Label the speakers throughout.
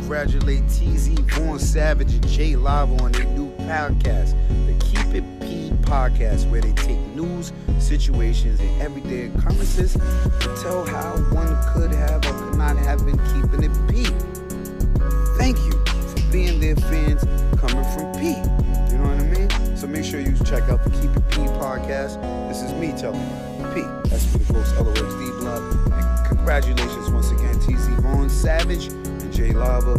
Speaker 1: congratulate TZ, Vaughn Savage, and Jay Lava on their new podcast, the Keep It P podcast, where they take news, situations, and everyday occurrences to tell how one could have or could not have been keeping it P. Thank you for being their fans coming from P. You know what I mean? So make sure you check out the Keep It P podcast. This is me telling you, P. That's for the folks, LOXD Blood. And congratulations once again, TZ, Vaughn Savage, and Jay Lava.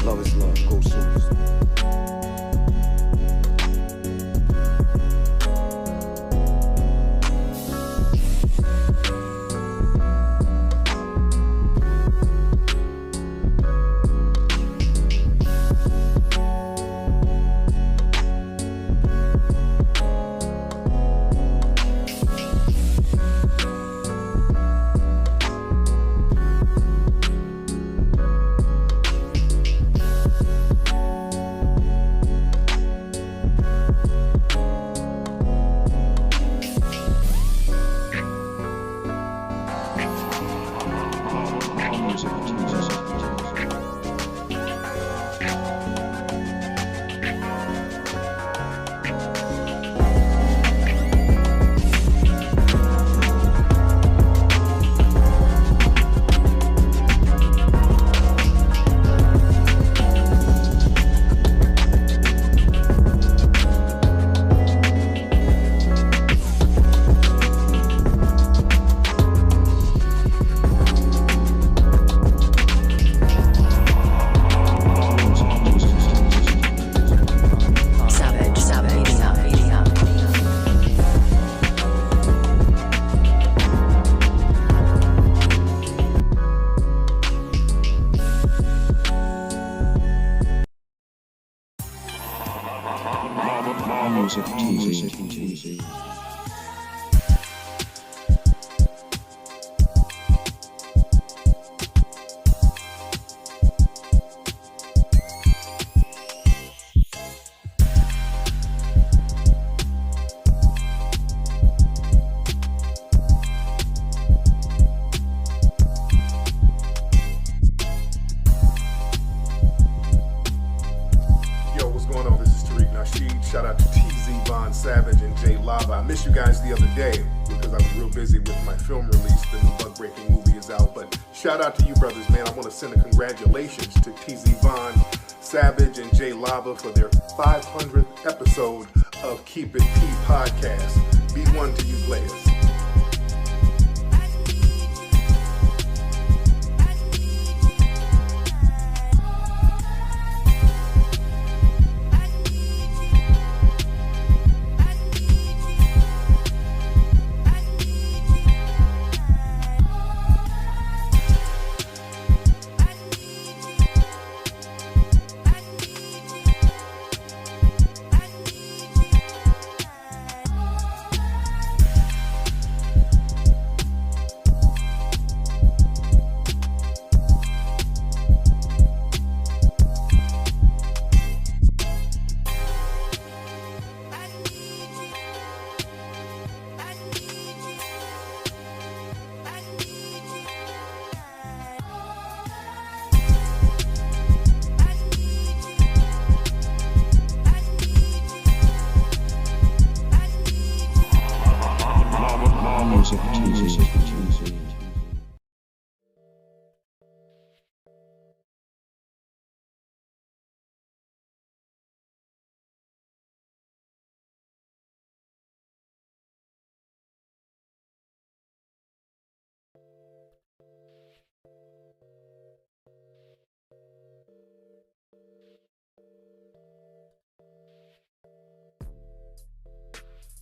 Speaker 1: Love is love. Go Sooners.
Speaker 2: Shout out to TZ, Vaughn Savage, and Jay Lava. I missed you guys the other day because I was real busy with my film release. The new Bug Breaking movie is out. But shout out to you brothers, man. I want to send a congratulations to TZ, Vaughn Savage, and Jay Lava for their 500th episode of Keep It P podcast. Be one to you players.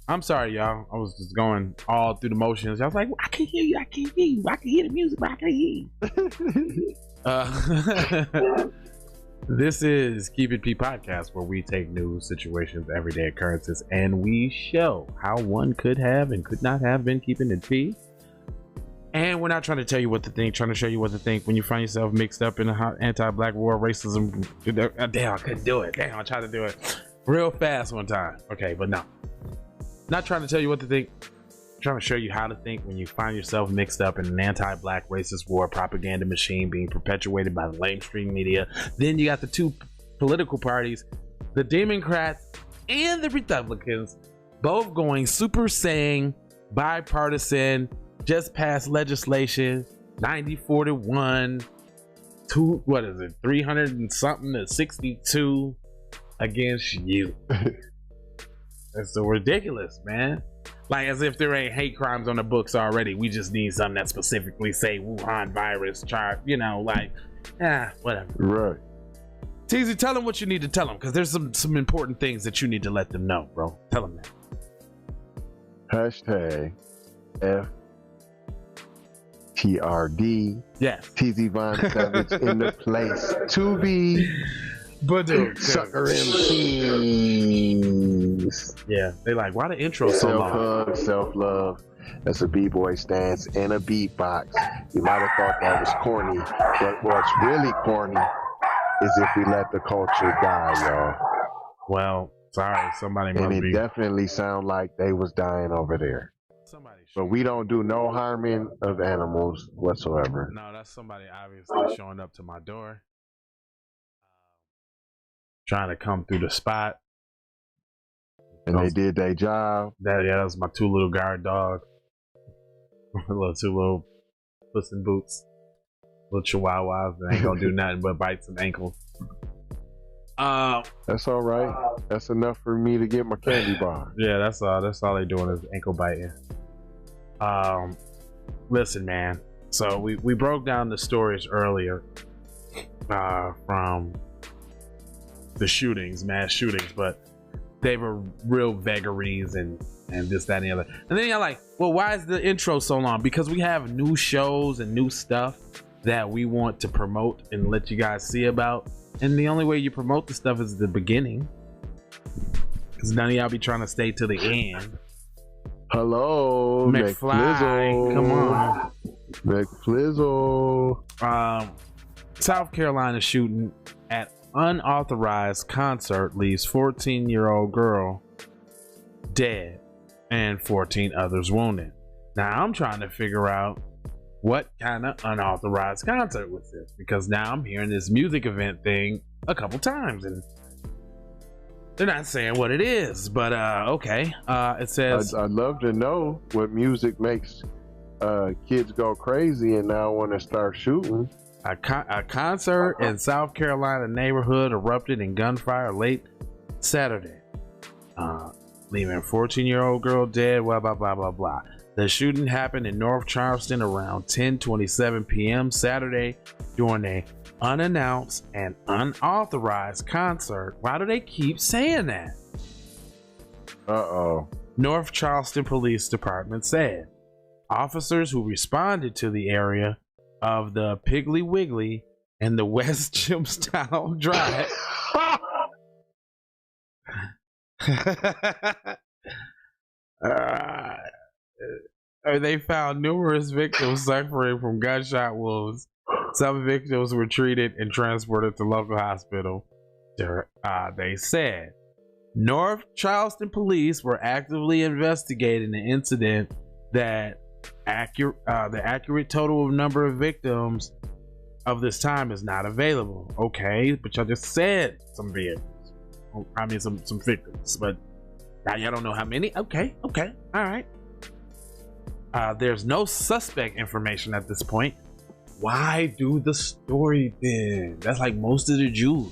Speaker 3: I'm sorry, y'all. I was just going all through the motions. I was like, I can't hear you. I can't hear you. I can hear the music, but I can't hear you. This is Keep It P podcast, where we take news, situations, everyday occurrences, and we show how one could have and could not have been keeping it P. And we're not trying to tell you what to think, trying to show you what to think when you find yourself mixed up in a anti-black war, racism. Damn, I couldn't do it. Damn, I tried to do it real fast one time. Okay, but no. Not trying to tell you what to think. trying to show you how to think when you find yourself mixed up in an anti-black racist war propaganda machine being perpetuated by the lamestream media. Then you got the two political parties, the Democrats and the Republicans, both going Super Saiyan, bipartisan, just passed legislation, 94-1, 300 and something to 62 against you. That's so ridiculous, man. Like, as if there ain't hate crimes on the books already. We just need something that specifically say Wuhan virus chart, whatever.
Speaker 4: Right.
Speaker 3: Teasy, tell them what you need to tell them, because there's some important things that you need to let them know, bro. Tell them that.
Speaker 4: Hashtag FTRD.
Speaker 3: Yes.
Speaker 4: TZ Von Savage in the place to be.
Speaker 3: But
Speaker 4: Sucker MCs.
Speaker 3: Yeah, they like, why the intro so long?
Speaker 4: Self-hug, self-love. That's a b-boy stance and a beatbox. You might have thought that was corny, but what's really corny is if we let the culture die, y'all.
Speaker 3: Well, sorry, somebody
Speaker 4: and
Speaker 3: must
Speaker 4: it
Speaker 3: be.
Speaker 4: definitely sound like they was dying over there.
Speaker 3: Somebody.
Speaker 4: But we don't do no harming of animals whatsoever.
Speaker 3: No, that's somebody obviously showing up to my door, trying to come through the spot.
Speaker 4: And they did their job.
Speaker 3: That was my two little guard dogs. two little Puss in Boots. Little chihuahuas that ain't gonna do nothing but bite some ankles.
Speaker 4: That's all right. That's enough for me to get my candy bar.
Speaker 3: Yeah, that's all they doing is ankle biting. Listen, man. So we broke down the stories earlier from the shootings, mass shootings, but they were real vagaries and this, that, and the other. And then you're like, well, why is the intro so long? Because we have new shows and new stuff that we want to promote and let you guys see about. And the only way you promote the stuff is the beginning. Because none of y'all be trying to stay to the end.
Speaker 4: Hello,
Speaker 3: McFly, come on.
Speaker 4: McFlizzle.
Speaker 3: South Carolina shooting at unauthorized concert leaves 14-year-old girl dead and 14 others wounded. Now I'm trying to figure out what kind of unauthorized concert was this, because now I'm hearing this music event thing a couple times and they're not saying what it is, but okay. It says
Speaker 4: I'd love to know what music makes kids go crazy and now want to start shooting.
Speaker 3: A concert in South Carolina neighborhood erupted in gunfire late Saturday, leaving a 14-year-old girl dead. Blah blah blah blah blah. The shooting happened in North Charleston around 10:27 p.m. Saturday during a unannounced and unauthorized concert. Why do they keep saying that? North Charleston Police Department said officers who responded to the area of the Piggly Wiggly and the West Jamestown Drive they found numerous victims suffering from gunshot wounds. Some victims were treated and transported to local hospital. They said North Charleston police were actively investigating the incident. That the accurate total of number of victims of this time is not available. Okay, but y'all just said some vehicles. I mean some victims, but now y'all don't know how many. Okay, all right. There's no suspect information at this point. Why do the story then? That's like most of the Jews.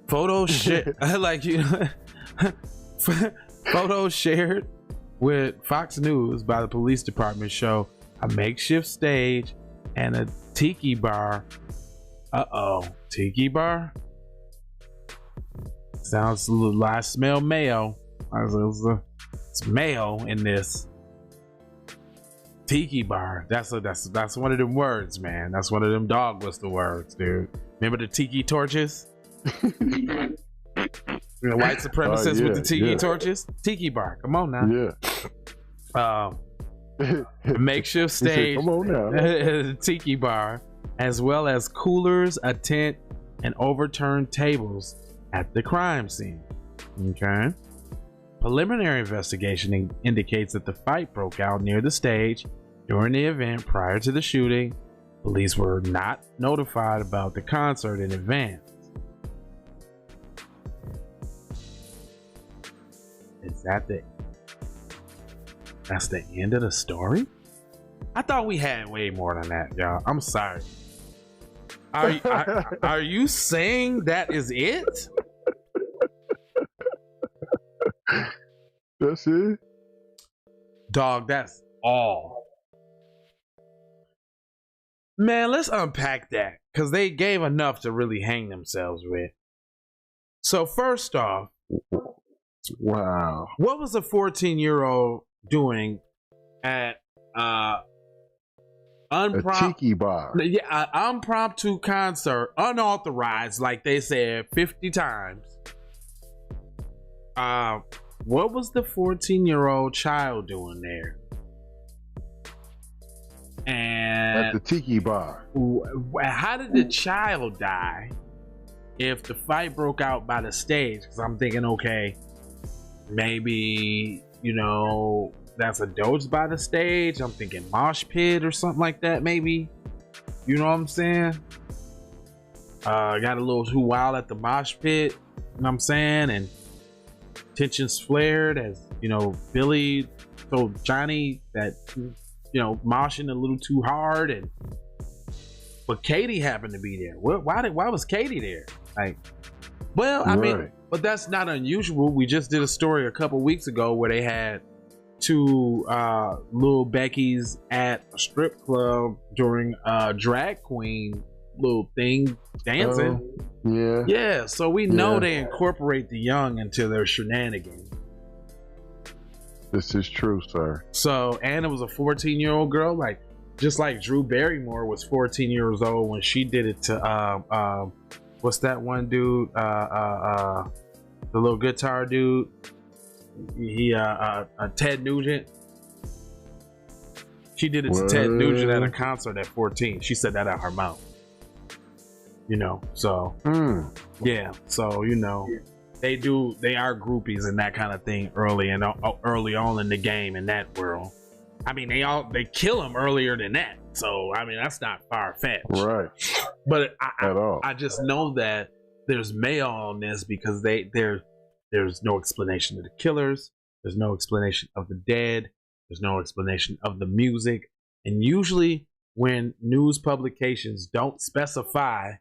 Speaker 3: Photos shit like photos shared with Fox News by the police department show a makeshift stage and a tiki bar. Tiki bar? Sounds a little, I smell mayo. It's mayo in this tiki bar. That's one of them words, man. That's one of them dog whistle words, dude. Remember the tiki torches? The white supremacists with the tiki torches? Tiki bar. Come on now. Yeah. Makeshift stage.
Speaker 4: Come on now.
Speaker 3: Tiki bar, as well as coolers, a tent, and overturned tables at the crime scene. Okay. preliminary investigation indicates that the fight broke out near the stage during the event prior to the shooting. Police were not notified about the concert in advance. That's the end of the story? I thought we had way more than that, y'all. I'm sorry. Are you saying that is it?
Speaker 4: That's it?
Speaker 3: Dog, that's all. Man, let's unpack that, because they gave enough to really hang themselves with. So first off,
Speaker 4: wow.
Speaker 3: What was a 14-year-old doing at
Speaker 4: a tiki bar?
Speaker 3: Yeah, an impromptu concert, unauthorized, like they said 50 times. What was the 14-year-old child doing there? And
Speaker 4: at the tiki bar.
Speaker 3: How did the child die if the fight broke out by the stage? Because I'm thinking, okay, maybe, you know, that's a doge by the stage. I'm thinking mosh pit or something like that, maybe. You know what I'm saying? Got a little too wild at the mosh pit, you know what I'm saying? And tensions flared as, you know, Billy told Johnny that, you know, moshing a little too hard, but Katie happened to be there. Why was Katie there? Like, well, I mean, but that's not unusual. We just did a story a couple weeks ago where they had two little Becky's at a strip club during a drag queen little thing dancing. Yeah, so we know they incorporate the young into their shenanigans.
Speaker 4: This is true, sir.
Speaker 3: So, and it was a 14-year-old girl, like just like Drew Barrymore was 14 years old when she did it to what's that one dude? The little guitar dude. He Ted Nugent. She did it to Ted Nugent at a concert at 14. She said that out her mouth. You know, so yeah, so you know, they are groupies and that kind of thing early on in the game in that world. I mean, they kill them earlier than that, so I mean that's not far-fetched,
Speaker 4: right?
Speaker 3: But I just know that there's mail on this because there's no explanation of the killers, there's no explanation of the dead, there's no explanation of the music, and usually when news publications don't specify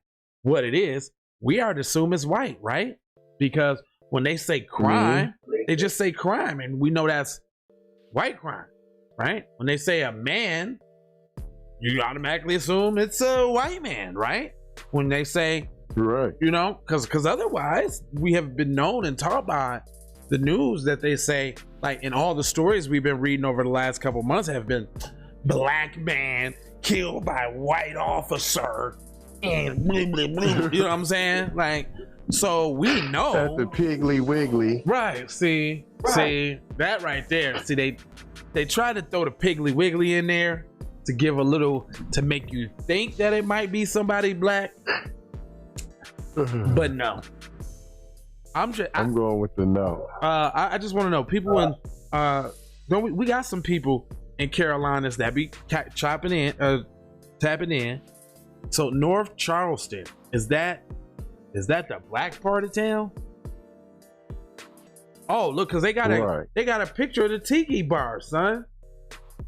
Speaker 3: what it is, we are to assume it's white, right? Because when they say crime, they just say crime, and we know that's white crime, right? When they say a man, you automatically assume it's a white man, right? When they say,
Speaker 4: right,
Speaker 3: you know, because otherwise we have been known and taught by the news that they say, like in all the stories we've been reading over the last couple months have been black man killed by white officer and blah, blah, blah. You know what I'm saying? Like, so we know
Speaker 4: at the Piggly Wiggly,
Speaker 3: right? See that right there. See, they try to throw the Piggly Wiggly in there to give a little, to make you think that it might be somebody black, but no. I'm
Speaker 4: going with the no.
Speaker 3: I just want to know, people in we got some people in Carolinas that be tapping in. So North Charleston, is that the black part of town? Oh, look, because they got a picture of the tiki bar, son.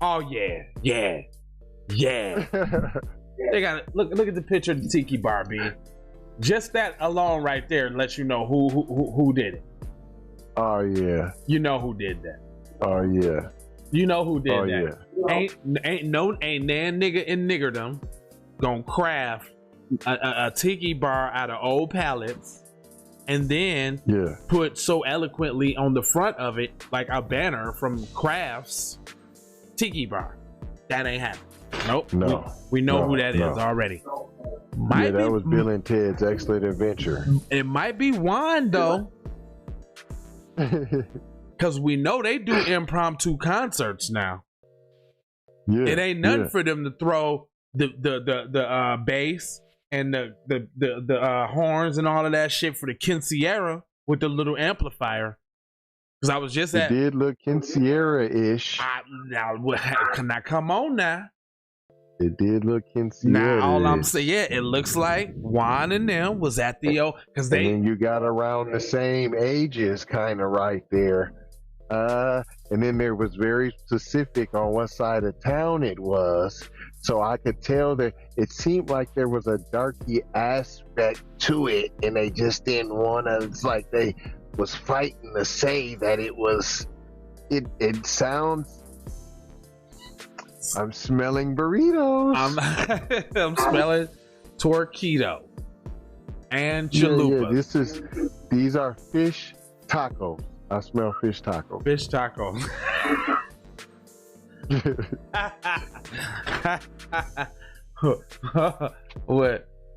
Speaker 3: Oh yeah. They got look at the picture of the tiki bar, B. Just that alone right there lets you know who did it.
Speaker 4: Oh yeah.
Speaker 3: You know who did that.
Speaker 4: Oh yeah.
Speaker 3: You know who did that.
Speaker 4: Yeah.
Speaker 3: Ain't nan nigga in niggerdom gonna craft a tiki bar out of old pallets and then put so eloquently on the front of it like a banner from Kraft's tiki bar. That ain't happening. Nope.
Speaker 4: No.
Speaker 3: We know who that is already.
Speaker 4: That was Bill and Ted's Excellent Adventure.
Speaker 3: It might be wine though, because we know they do impromptu concerts now. Yeah, it ain't nothing for them to throw the bass and the horns and all of that shit for the quinceañera with the little amplifier. Because I was just
Speaker 4: It did look Kinsierra-ish.
Speaker 3: Now, come on now.
Speaker 4: It did look Kinsierra-ish.
Speaker 3: Now, all I'm saying, yeah, it looks like Juan and them was at the because they.
Speaker 4: And then you got around the same ages, kind of right there. And then there was very specific on what side of town it was. So I could tell that it seemed like there was a darky aspect to it, and they just didn't want to. It's like they was fighting to say that it was. It sounds. I'm smelling burritos.
Speaker 3: I'm smelling torquito and chalupa.
Speaker 4: Yeah, these are fish tacos. I smell fish tacos.
Speaker 3: Fish tacos.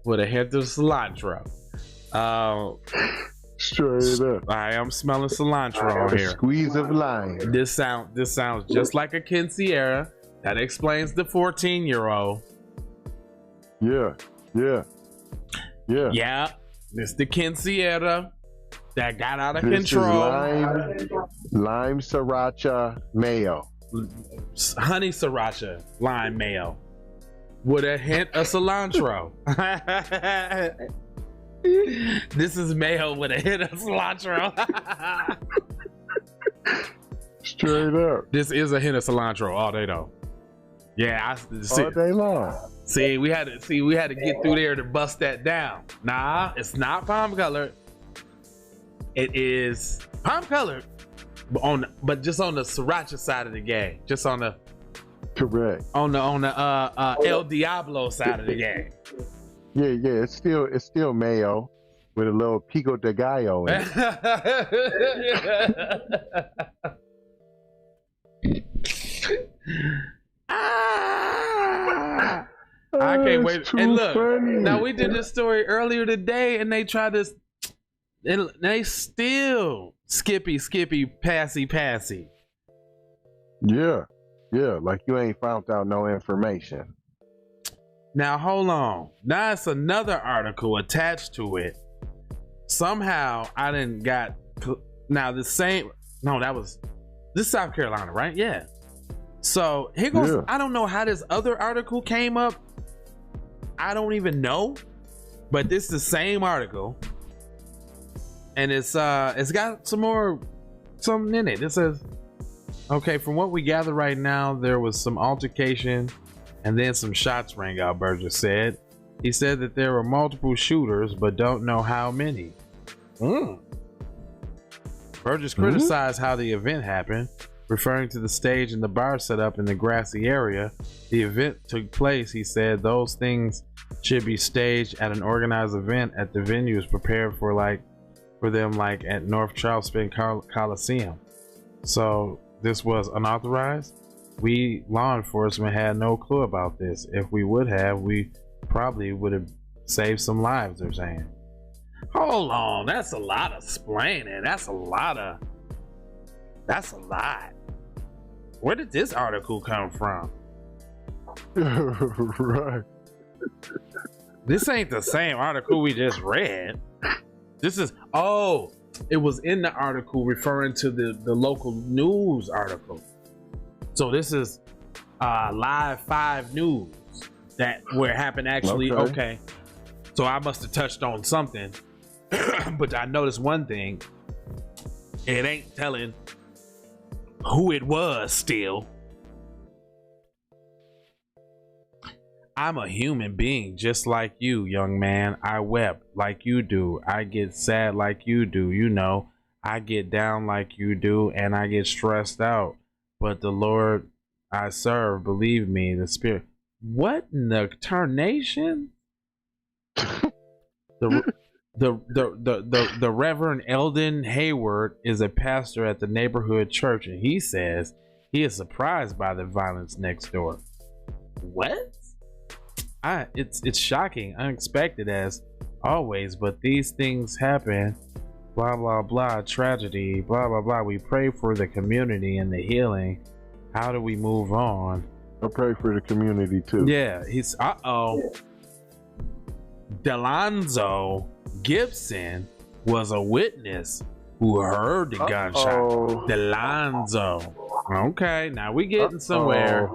Speaker 3: with a hint of cilantro.
Speaker 4: Straight up.
Speaker 3: I am smelling cilantro here.
Speaker 4: Squeeze of lime.
Speaker 3: This sounds just like a Kinsierra. That explains the 14-year-old.
Speaker 4: Yeah.
Speaker 3: Yeah. This the Kinsierra that got out of control.
Speaker 4: Lime sriracha mayo.
Speaker 3: Honey sriracha lime mayo with a hint of cilantro. This is mayo with a hint of cilantro.
Speaker 4: Straight up.
Speaker 3: This is a hint of cilantro all day though. Yeah,
Speaker 4: all day long.
Speaker 3: See, we had to get through there to bust that down. Nah, it's not palm colored. It is palm colored, but just on the sriracha side of the game, just on the
Speaker 4: correct
Speaker 3: on the El Diablo side of the game.
Speaker 4: Yeah, it's still mayo with a little pico de gallo in it.
Speaker 3: I can't wait. And look,
Speaker 4: funny.
Speaker 3: Now we did this story earlier today, and they tried to. And they still skippy, passy.
Speaker 4: Yeah, like you ain't found out no information.
Speaker 3: Now hold on. Now it's another article attached to it. Somehow I didn't got. Now the same. No, this is South Carolina, right? Yeah. So here goes. Yeah. I don't know how this other article came up. I don't even know, but this is the same article. And it's got something in it. It says, okay, from what we gather right now, there was some altercation and then some shots rang out, Burgess said. He said that there were multiple shooters, but don't know how many. Burgess criticized how the event happened, referring to the stage and the bar set up in the grassy area. The event took place, he said. Those things should be staged at an organized event at the venues prepared for them, like at North Charleston Coliseum. So this was unauthorized. We law enforcement had no clue about this. If we would have, we probably would have saved some lives, they're saying. Hold on, that's a lot of splaining. That's a lot. Where did this article come from?
Speaker 4: Right.
Speaker 3: This ain't the same article we just read. This is, it was in the article referring to the local news article. So this is Live 5 News where it happened actually. Okay. So I must have touched on something, but I noticed one thing. It ain't telling who it was still. I'm a human being just like you, young man. I wept like you do. I get sad like you do. You know, I get down like you do, and I get stressed out. But the Lord I serve, believe me, the Spirit. What in the tarnation? The Reverend Eldon Hayward is a pastor at the neighborhood church, and he says he is surprised by the violence next door. What? It's shocking, unexpected as always, but these things happen. Blah blah blah, tragedy, blah blah blah. We pray for the community and the healing. How do we move on?
Speaker 4: I pray for the community too.
Speaker 3: Yeah, he's Delonzo Gibson was a witness who heard the gunshot. Delonzo. Okay, now we getting somewhere.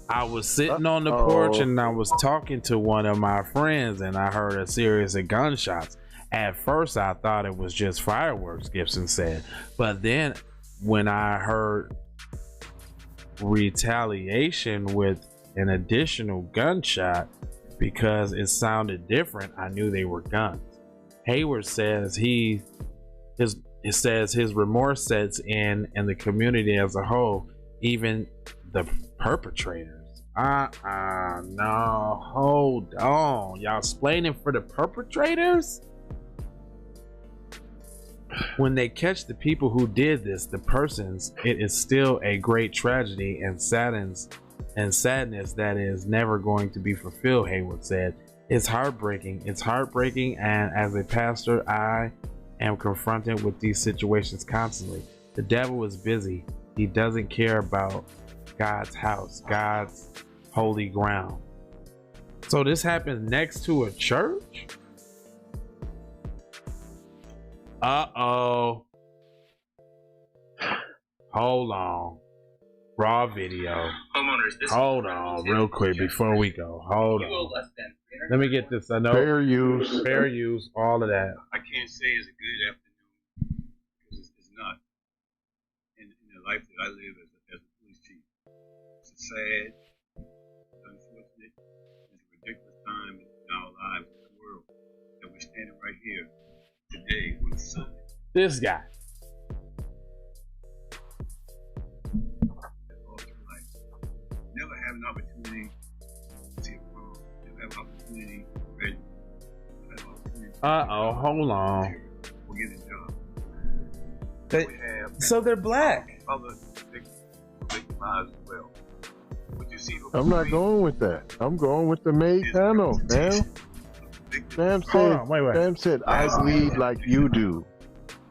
Speaker 3: I was sitting on the porch and I was talking to one of my friends and I heard a series of gunshots. At first I thought it was just fireworks, Gibson said. But then when I heard retaliation with an additional gunshot because it sounded different, I knew they were guns. Hayward says his remorse sets in and the community as a whole, even the perpetrators. No, hold on. Y'all explaining for the perpetrators? When they catch the people who did this, the persons, it is still a great tragedy and sadness that is never going to be fulfilled, Hayward said. It's heartbreaking, and as a pastor, I am confronted with these situations constantly. The devil is busy. He doesn't care about God's house, God's holy ground. So this happened next to a church? Uh-oh. Hold on. Raw video. Hold on real quick before we go. Hold on. Let me get this. I know fair use, all of that.
Speaker 5: I can't say it's a good afternoon because it's not. In the life that I live as a police chief, it's a sad, unfortunate, it's a ridiculous time in our lives in the world that we're standing right here today on Sunday.
Speaker 3: This guy.
Speaker 5: Never have an opportunity to see a prom. Never have an opportunity to register. Never have an opportunity to
Speaker 3: hold on.
Speaker 5: or get a job.
Speaker 3: So they're black.
Speaker 5: Other victimized as well. Would you see
Speaker 4: I'm not going with that. I'm going with the maid panel, man. Sam said, I bleed like you do.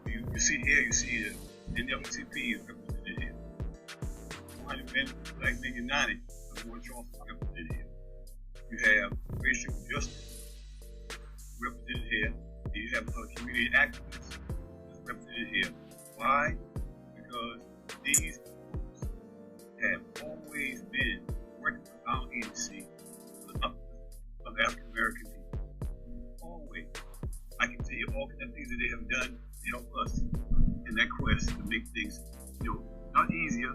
Speaker 5: You see here, you see the NAACP is represented here. 100 men, Black Men United, more Charleston represented here. You have racial justice represented here. You have community activists represented here. Why? Because these groups have always been working with our agency for the uplift of African American people. Always. I can tell you all kinds of things that they have done to help us in that quest to make things, not easier,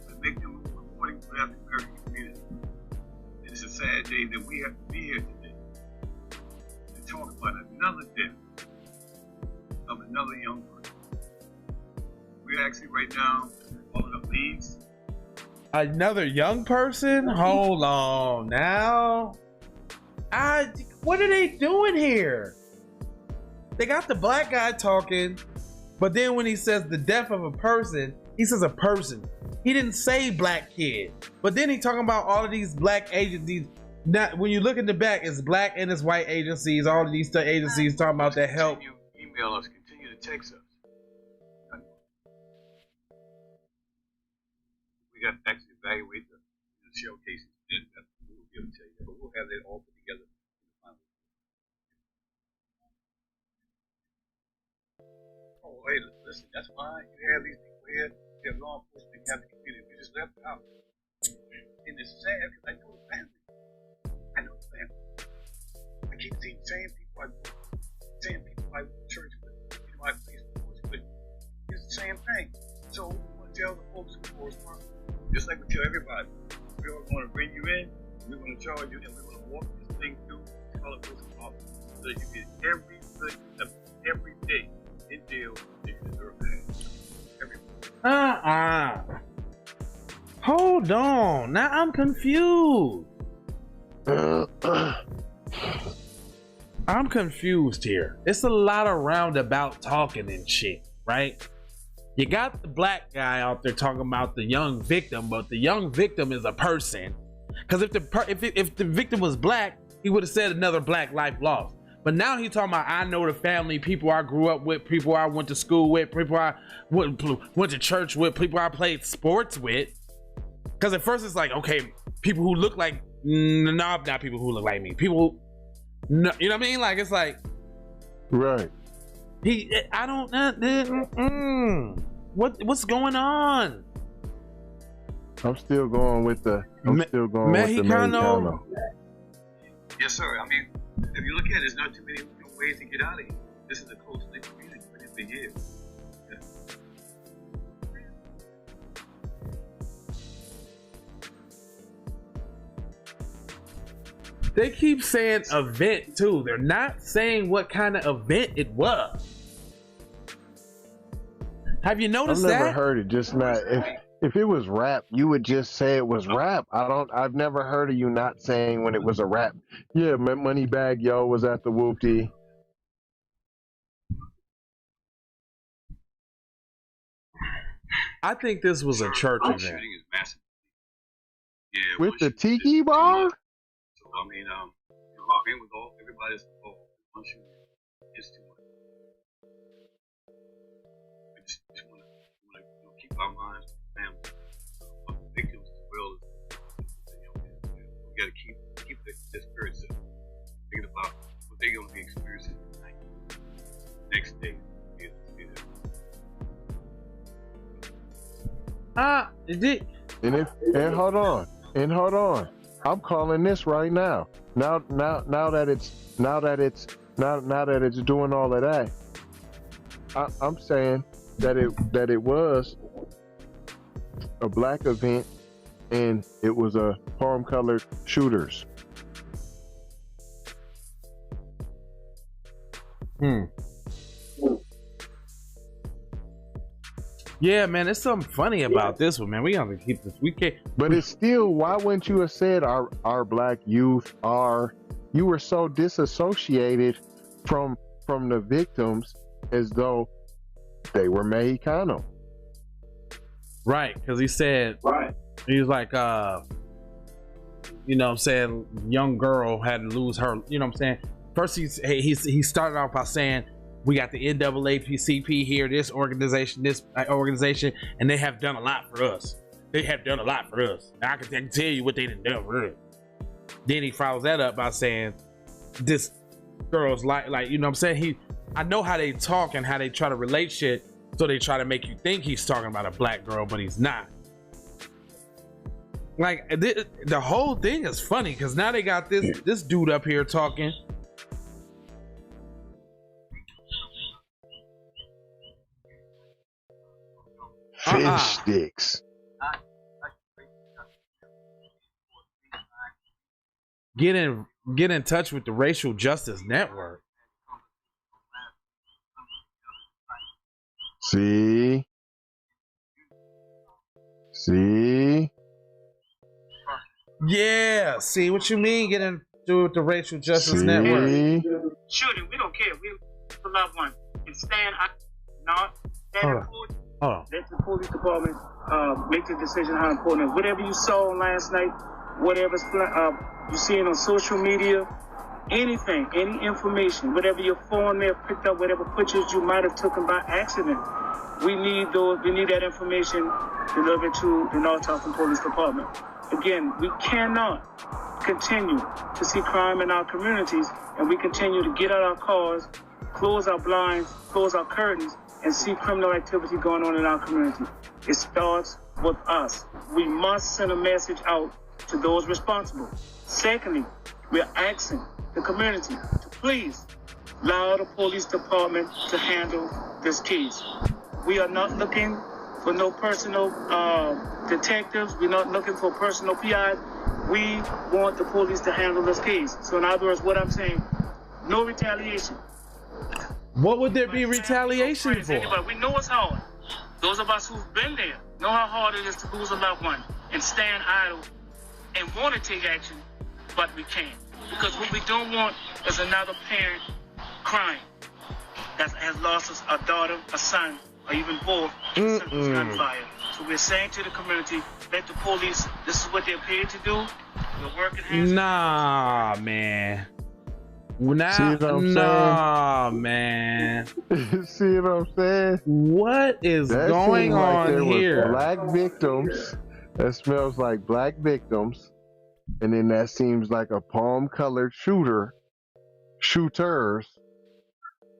Speaker 5: but make them more rewarding for the African American community. And it's a sad day that we have to be here today to talk about another death of another young person. We're actually right now calling up leads.
Speaker 3: Another young person? Hold on now. What are they doing here? They got the black guy talking, but then when he says the death of a person, he says a person. He didn't say black kid. But then he talking about all of these black agencies. Now, when you look at the back, it's black and it's white agencies. All of these agencies talking about their help.
Speaker 5: Continue to email us, continue to text us. We got to actually evaluate the showcases. We'll be able to tell you that, but we'll have that all put together. Oh, hey, listen, that's fine. You have these people here, you have law enforcement, you have the community. We just left out. And it's sad because I know the family. I keep seeing the same people I went to church with, I police force with. It's the same thing. So we want to tell the folks who correspond, just like we tell everybody, we're going to bring you in, we're going to charge you, and we're going to walk this thing through color prison office so that you get every good step, every day in jail that you deserve to have.
Speaker 3: Hold on. Now I'm confused. I'm confused here. It's a lot of roundabout talking and shit, right? You got the black guy out there talking about the young victim, but the young victim is a person. Because if the victim was black, he would have said another black life lost. But now he's talking about, I know the family, people I grew up with, people I went to school with, people I went to church with, people I played sports with. Because at first it's like, okay, people who look like, no, not people who look like me. People, no, you know what I mean? Like, it's like,
Speaker 4: right.
Speaker 3: I don't know. What's going on?
Speaker 4: I'm still going with the Mexicano.
Speaker 5: Yes, sir. I mean, if you look at it, there's not too many ways to get out of here. This is a close-knit community for years. Yeah.
Speaker 3: They keep saying event too. They're not saying what kind of event it was. Have you noticed that?
Speaker 4: I've never heard it. Just not. If it was rap, you would just say it was rap. I've never heard of you not saying when it was a rap. Yeah, Moneybag Yo was at the Whoopty.
Speaker 3: I think this was a church event.
Speaker 5: Shooting is massive. Yeah,
Speaker 4: with the tiki bar?
Speaker 5: So I mean, with all everybody's involved. One shooting is too much. We just want to keep our minds with the family, of the victims as well as we got to keep their spirits up. Thinking about what they're going to be experiencing tonight, next day.
Speaker 4: And hold on. I'm calling this right now. Now that it's doing all of that, I'm saying that it was a black event and it was a palm-colored shooters.
Speaker 3: Yeah, man, there's something funny about this one, man. We have to keep this. We can't.
Speaker 4: But it's still. Why wouldn't you have said our black youth are? You were so disassociated from the victims as though they were Mexicano.
Speaker 3: Right, because he said. Right. He was like, you know what I'm saying, young girl had to lose her. You know what I'm saying. First, he started off by saying, we got the NAACP here, this organization, and they have done a lot for us. I can tell you what they done done for us. Then he follows that up by saying, this girl's like, you know what I'm saying? I know how they talk and how they try to relate shit, so they try to make you think he's talking about a black girl, but he's not. Like, the whole thing is funny, because now they got this dude up here talking.
Speaker 4: Fish sticks.
Speaker 3: Get in touch with the Racial Justice Network.
Speaker 4: See?
Speaker 3: Yeah, see what you mean? Get in with the Racial Justice Network.
Speaker 6: Shooting, we don't care. We love one. And stand not stand important. Let the police department make the decision how important it is. Whatever you saw last night, whatever's you seen on social media, anything, any information, whatever your phone may have picked up, whatever pictures you might have taken by accident, we need that information delivered to the North Charleston Police Department. Again, we cannot continue to see crime in our communities, and we continue to get out our cars, close our blinds, close our curtains, and see criminal activity going on in our community. It starts with us. We must send a message out to those responsible. Secondly, we're asking the community to please allow the police department to handle this case. We are not looking for no personal detectives. We're not looking for personal PIs. We want the police to handle this case. So in other words, what I'm saying, no retaliation.
Speaker 3: What would there be retaliation for?
Speaker 6: Anybody. We know it's hard. Those of us who've been there know how hard it is to lose a loved one and stand idle and want to take action, but we can't. Because what we don't want is another parent crying that has lost a daughter, a son, or even both in senseless gunfire. So we're saying to the community, let the police, this is what they're paid to do. We're working hands.
Speaker 3: Nah, man. Man.
Speaker 4: See what I'm saying?
Speaker 3: What is going on here?
Speaker 4: Black victims. That smells like black victims. And then that seems like a palm-colored shooters.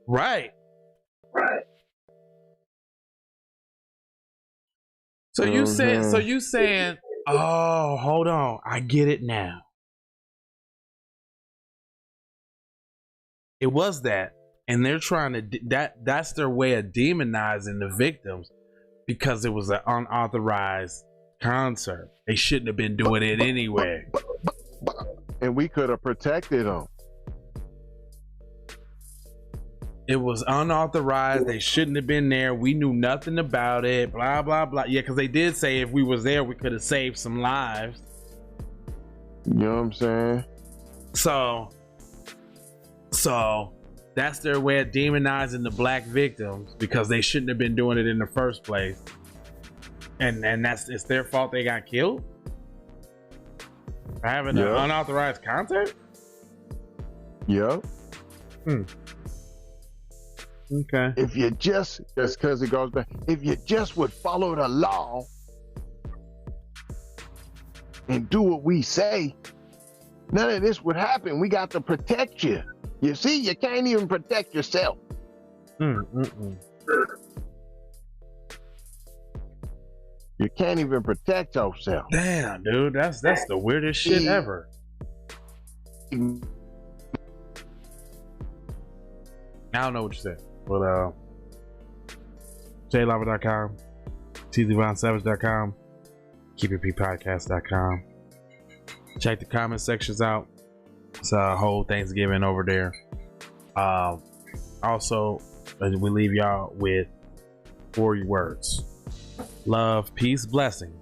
Speaker 3: Right. So you saying, oh, hold on, I get it now. It was that, and they're trying to that's their way of demonizing the victims because it was an unauthorized concert. They shouldn't have been doing it anyway.
Speaker 4: And we could have protected them.
Speaker 3: It was unauthorized. They shouldn't have been there. We knew nothing about it. Blah, blah, blah. Yeah, because they did say if we was there, we could have saved some lives.
Speaker 4: You know what I'm saying?
Speaker 3: So that's their way of demonizing the black victims because they shouldn't have been doing it in the first place. And it's their fault they got killed? For having an unauthorized concert?
Speaker 4: Yep.
Speaker 3: Okay.
Speaker 4: If you just, that's because it goes back, if you just would follow the law and do what we say, none of this would happen. We got to protect you. You see, you can't even protect yourself. You can't even protect yourself.
Speaker 3: Damn, dude, that's the weirdest shit ever. I don't know what you said, but JLava.com, TZVonSavage.com, KeepItPodcast.com. Check the comment sections out. It's a whole Thanksgiving over there. Also, we leave y'all with 4 words: love, peace, blessing,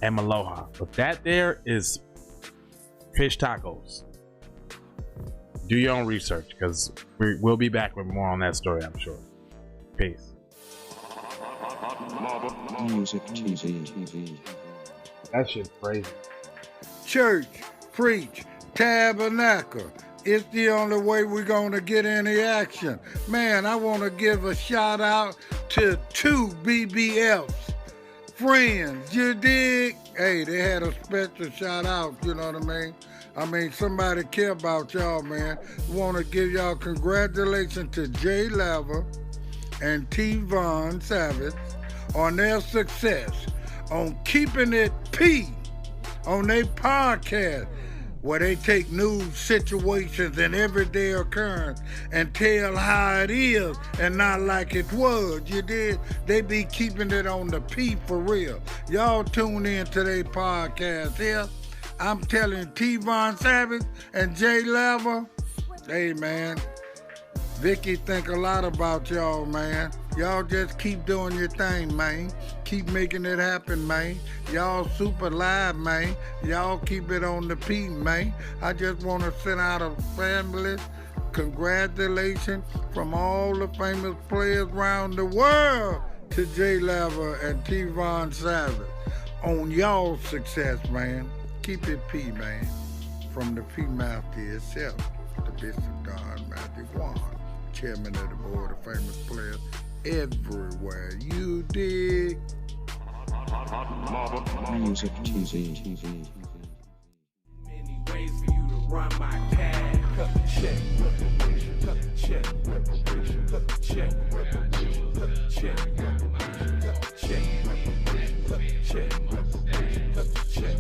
Speaker 3: and aloha. But that there is fish tacos. Do your own research because we'll be back with more on that story, I'm sure. Peace.
Speaker 7: Music TV.
Speaker 3: That shit's crazy.
Speaker 8: Church, preach, tabernacle. It's the only way we're going to get any action. Man, I want to give a shout out to 2 BBFs. Friends, you dig? Hey, they had a special shout out, you know what I mean? I mean, somebody care about y'all, man. Want to give y'all congratulations to Jay Lava and T-Von Savage on their success on Keeping It P on their podcast, where they take news situations and everyday occurrence and tell how it is and not like it was. You did? They be keeping it on the P for real. Y'all tune in to their podcast here. I'm telling T-Von Savage and Jay Lava, hey man, Vicky think a lot about y'all, man. Y'all just keep doing your thing, man. Keep making it happen, man. Y'all super live, man. Y'all keep it on the P, man. I just want to send out a family congratulations from all the famous players around the world to Jay Lava and T-Von Savage on y'all success, man. Keep it P, man. From the P Master itself, the Bishop Don Magic Wand, chairman of the board of famous players everywhere. You dig?
Speaker 7: Music TV.
Speaker 9: Many ways for you to run my pad. Cut the check, cut the check, cut the check, cut the check, cut the check, cut the check, cut the check.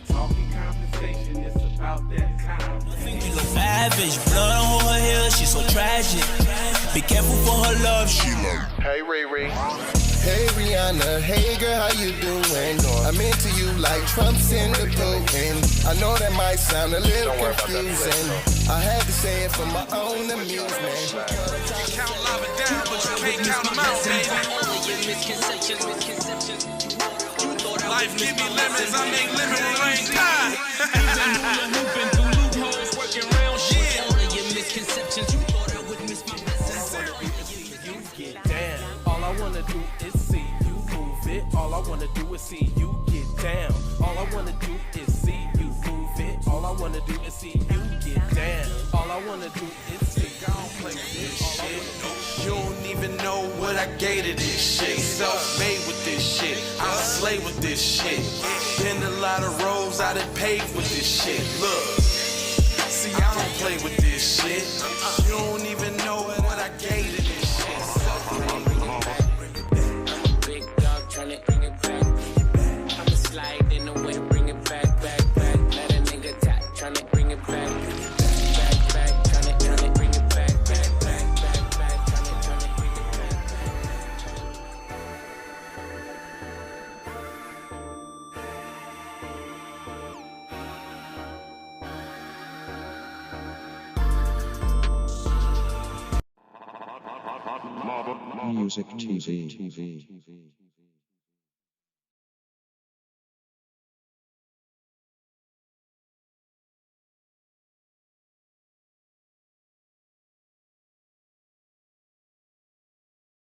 Speaker 9: Talking conversation, it's about that time.
Speaker 10: Savage, blood on her hair, she's so tragic. Be careful for her love, she like.
Speaker 4: Hey, Riri.
Speaker 11: Hey Rihanna, hey girl, how you doing? I'm into you like Trump's in the poop, and I know that might sound a little confusing. I had to say it for my own amusement.
Speaker 10: Count love it down, but you can't count them out, baby. Life give me lemons, I make lemon rain die. Moving through loopholes, working round shit. All of your misconceptions, you thought I would miss my message.
Speaker 9: You get down. All I wanna do is see you move it. All I wanna do is see you get down. All I wanna do is see you move it. All I wanna do is see you get down. All I wanna do is see you play this shit.
Speaker 10: You don't even know what I gave to this shit. Self-made with this shit. I slay with this shit. Been a lot of roads I done paved with this shit. Look, see I don't play with this shit. You don't even know what I gave to this shit. Self-made.
Speaker 7: Hotlvamusictv.